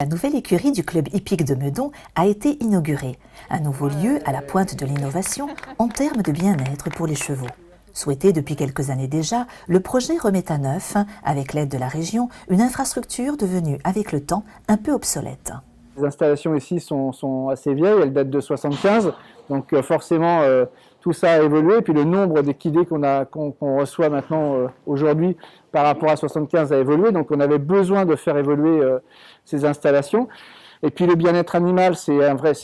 La nouvelle écurie du club hippique de Meudon a été inaugurée. Un nouveau lieu à la pointe de l'innovation en termes de bien-être pour les chevaux. Souhaité depuis quelques années déjà, le projet remet à neuf, avec l'aide de la région, une infrastructure devenue avec le temps un peu obsolète. Les installations ici sont assez vieilles, elles datent de 75, donc forcément tout ça a évolué. Et puis le nombre d'équidés qu'on reçoit maintenant aujourd'hui par rapport à 75 a évolué, donc on avait besoin de faire évoluer ces installations. Et puis le bien-être animal, c'est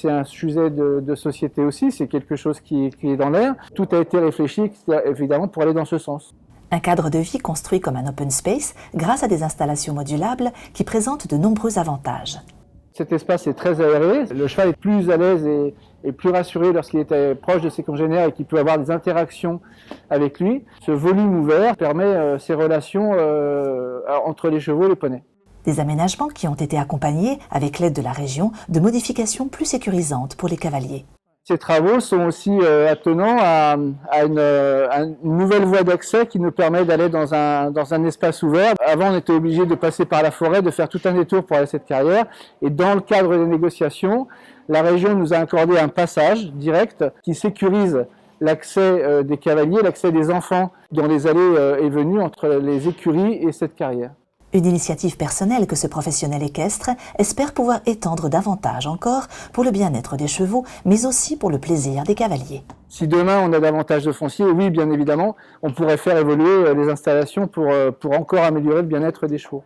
un sujet de société aussi, c'est quelque chose qui est dans l'air. Tout a été réfléchi évidemment pour aller dans ce sens. Un cadre de vie construit comme un open space grâce à des installations modulables qui présentent de nombreux avantages. Cet espace est très aéré, le cheval est plus à l'aise et plus rassuré lorsqu'il est proche de ses congénères et qu'il peut avoir des interactions avec lui. Ce volume ouvert permet ces relations entre les chevaux et les poneys. Des aménagements qui ont été accompagnés, avec l'aide de la région, de modifications plus sécurisantes pour les cavaliers. Ces travaux sont aussi attenants à une nouvelle voie d'accès qui nous permet d'aller dans un espace ouvert. Avant, on était obligé de passer par la forêt, de faire tout un détour pour aller à cette carrière. Et dans le cadre des négociations, la région nous a accordé un passage direct qui sécurise l'accès des cavaliers, l'accès des enfants dans les allées et venues entre les écuries et cette carrière. Une initiative personnelle que ce professionnel équestre espère pouvoir étendre davantage encore pour le bien-être des chevaux, mais aussi pour le plaisir des cavaliers. Si demain on a davantage de foncier, oui, bien évidemment, on pourrait faire évoluer les installations pour encore améliorer le bien-être des chevaux.